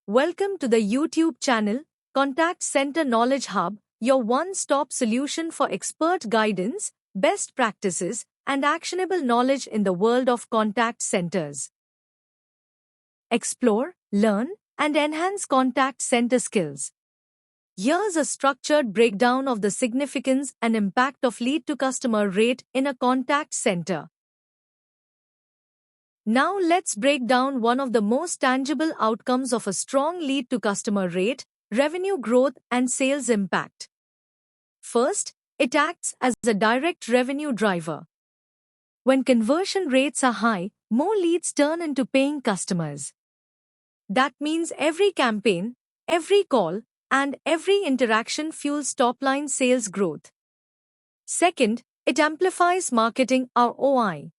Welcome to the YouTube channel, Contact Center Knowledge Hub, your one-stop solution for expert guidance, best practices, and actionable knowledge in the world of contact centers. Explore, learn, and enhance contact center skills. Here's a structured breakdown of the significance and impact of lead-to-customer rate in a contact center. Now let's break down one of the most tangible outcomes of a strong lead-to-customer rate: revenue growth and sales impact. First, it acts as a direct revenue driver. When conversion rates are high, more leads turn into paying customers. That means every campaign, every call, and every interaction fuels top-line sales growth. Second, it amplifies marketing ROI.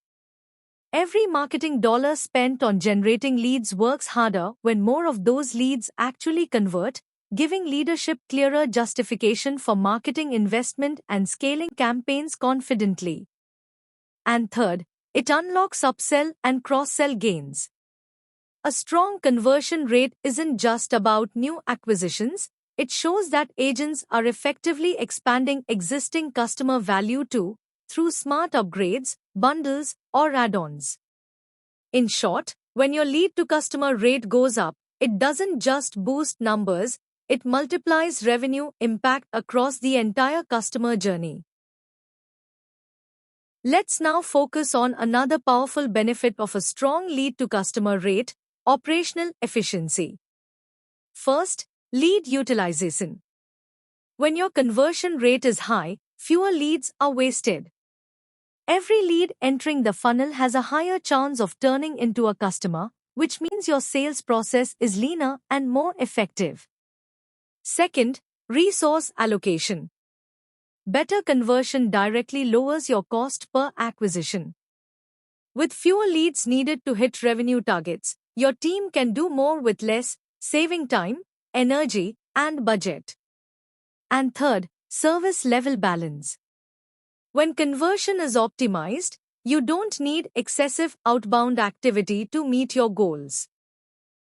Every marketing dollar spent on generating leads works harder when more of those leads actually convert, giving leadership clearer justification for marketing investment and scaling campaigns confidently. And third, it unlocks upsell and cross-sell gains. A strong conversion rate isn't just about new acquisitions, it shows that agents are effectively expanding existing customer value too, through smart upgrades, bundles, or add-ons. In short, when your lead-to-customer rate goes up, it doesn't just boost numbers, it multiplies revenue impact across the entire customer journey. Let's now focus on another powerful benefit of a strong lead-to-customer rate: operational efficiency. First, lead utilization. When your conversion rate is high, fewer leads are wasted. Every lead entering the funnel has a higher chance of turning into a customer, which means your sales process is leaner and more effective. Second, resource allocation. Better conversion directly lowers your cost per acquisition. With fewer leads needed to hit revenue targets, your team can do more with less, saving time, energy, and budget. And third, service level balance. When conversion is optimized, you don't need excessive outbound activity to meet your goals.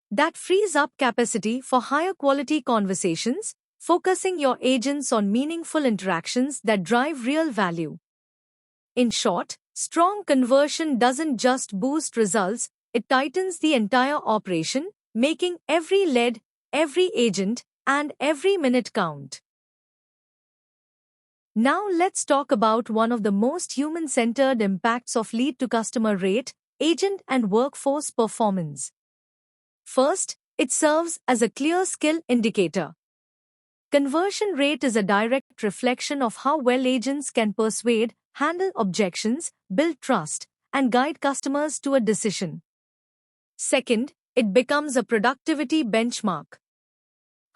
That frees up capacity for higher quality conversations, focusing your agents on meaningful interactions that drive real value. In short, strong conversion doesn't just boost results, it tightens the entire operation, making every lead, every agent, and every minute count. Now let's talk about one of the most human-centered impacts of lead-to-customer rate: agent and workforce performance. First, it serves as a clear skill indicator. Conversion rate is a direct reflection of how well agents can persuade, handle objections, build trust, and guide customers to a decision. Second, it becomes a productivity benchmark.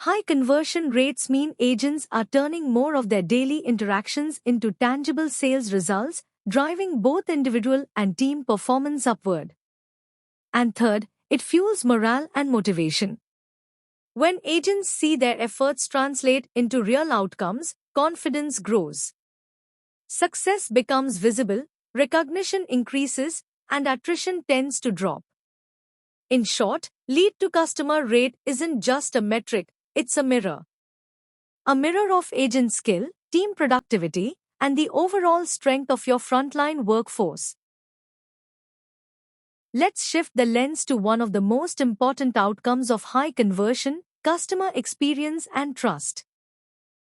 High conversion rates mean agents are turning more of their daily interactions into tangible sales results, driving both individual and team performance upward. And third, it fuels morale and motivation. When agents see their efforts translate into real outcomes, confidence grows. Success becomes visible, recognition increases, and attrition tends to drop. In short, lead-to-customer rate isn't just a metric, it's a mirror. A mirror of agent skill, team productivity, and the overall strength of your frontline workforce. Let's shift the lens to one of the most important outcomes of high conversion: customer experience and trust.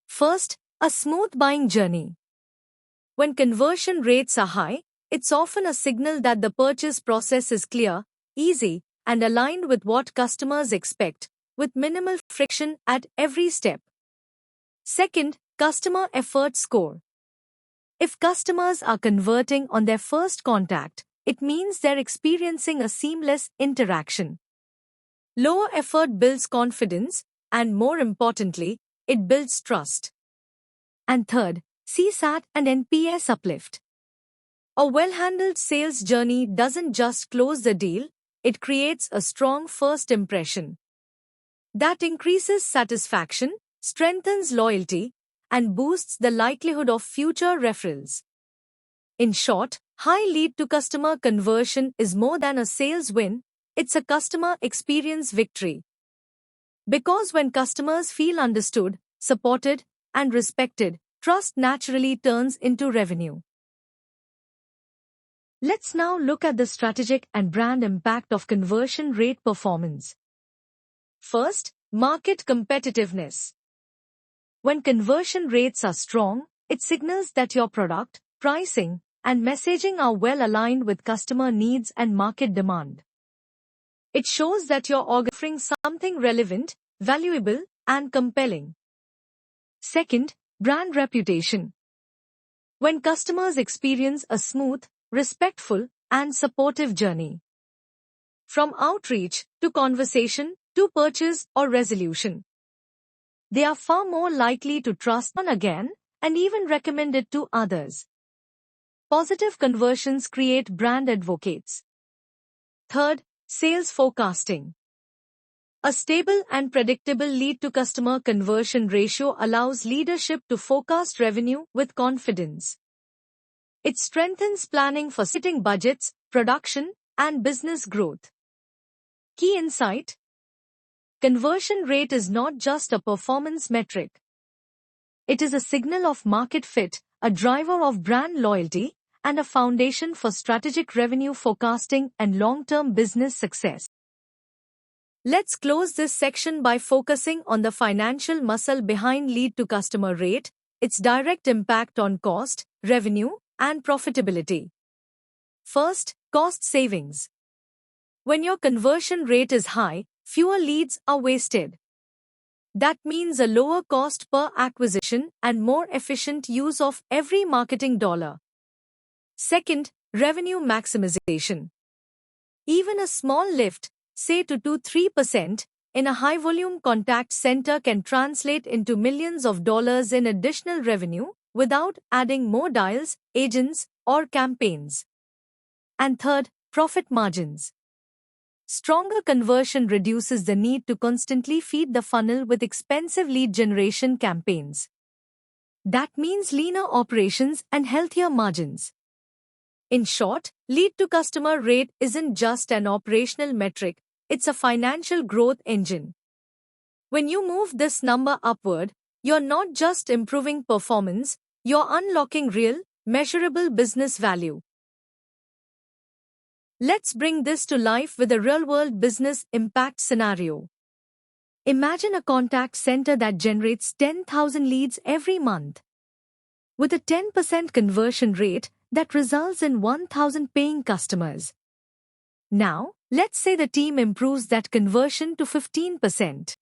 First, a smooth buying journey. When conversion rates are high, it's often a signal that the purchase process is clear, easy, and aligned with what customers expect, with minimal friction at every step. Second, customer effort score. If customers are converting on their first contact, it means they're experiencing a seamless interaction. Lower effort builds confidence, and more importantly, it builds trust. And third, CSAT and NPS uplift. A well-handled sales journey doesn't just close the deal, it creates a strong first impression. That increases satisfaction, strengthens loyalty, and boosts the likelihood of future referrals. In short, high lead-to-customer conversion is more than a sales win, it's a customer experience victory. Because when customers feel understood, supported, and respected, trust naturally turns into revenue. Let's now look at the strategic and brand impact of conversion rate performance. First, market competitiveness. When conversion rates are strong, it signals that your product, pricing, and messaging are well aligned with customer needs and market demand. It shows that you're offering something relevant, valuable, and compelling. Second, brand reputation. When customers experience a smooth, respectful, and supportive journey, from outreach to conversation to purchase or resolution, they are far more likely to trust one again and even recommend it to others. Positive conversions create brand advocates. Third, sales forecasting. A stable and predictable lead-to-customer conversion ratio allows leadership to forecast revenue with confidence. It strengthens planning for setting budgets, production, and business growth. Key insight: conversion rate is not just a performance metric. It is a signal of market fit, a driver of brand loyalty, and a foundation for strategic revenue forecasting and long-term business success. Let's close this section by focusing on the financial muscle behind lead-to-customer rate, its direct impact on cost, revenue, and profitability. First, cost savings. When your conversion rate is high, fewer leads are wasted. That means a lower cost per acquisition and more efficient use of every marketing dollar. Second, revenue maximization. Even a small lift, say to 2-3%, in a high-volume contact center can translate into millions of dollars in additional revenue without adding more dials, agents, or campaigns. And third, profit margins. Stronger conversion reduces the need to constantly feed the funnel with expensive lead generation campaigns. That means leaner operations and healthier margins. In short, lead-to-customer rate isn't just an operational metric, it's a financial growth engine. When you move this number upward, you're not just improving performance, you're unlocking real, measurable business value. Let's bring this to life with a real-world business impact scenario. Imagine a contact center that generates 10,000 leads every month. With a 10% conversion rate, that results in 1,000 paying customers. Now, let's say the team improves that conversion to 15%.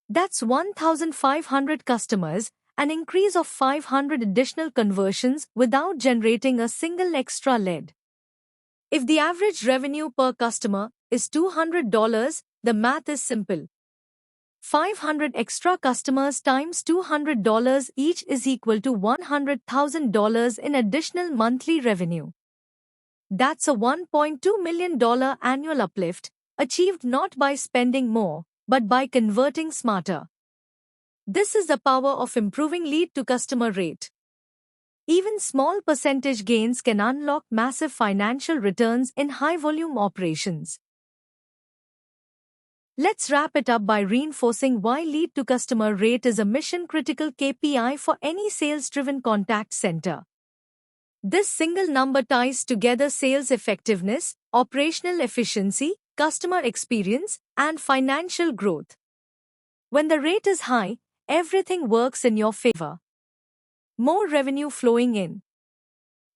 That's 1,500 customers, an increase of 500 additional conversions without generating a single extra lead. If the average revenue per customer is $200, the math is simple. 500 extra customers times $200 each is equal to $100,000 in additional monthly revenue. That's a $1.2 million annual uplift, achieved not by spending more, but by converting smarter. This is the power of improving lead-to-customer rate. Even small percentage gains can unlock massive financial returns in high-volume operations. Let's wrap it up by reinforcing why lead-to-customer rate is a mission-critical KPI for any sales-driven contact center. This single number ties together sales effectiveness, operational efficiency, customer experience, and financial growth. When the rate is high, everything works in your favor. More revenue flowing in.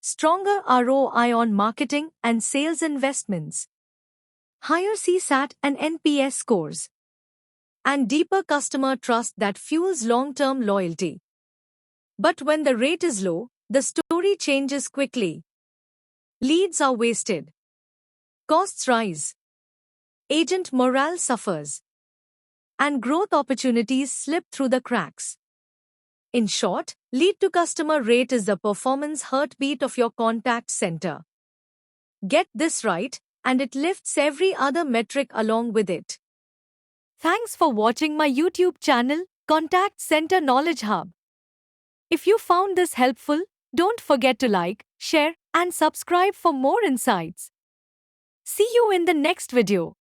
Stronger ROI on marketing and sales investments. Higher CSAT and NPS scores. And deeper customer trust that fuels long-term loyalty. But when the rate is low, the story changes quickly. Leads are wasted. Costs rise. Agent morale suffers. And growth opportunities slip through the cracks. In short, lead-to-customer rate is the performance heartbeat of your contact center. Get this right, and it lifts every other metric along with it. Thanks for watching my YouTube channel, Contact Center Knowledge Hub. If you found this helpful, don't forget to like, share, and subscribe for more insights. See you in the next video.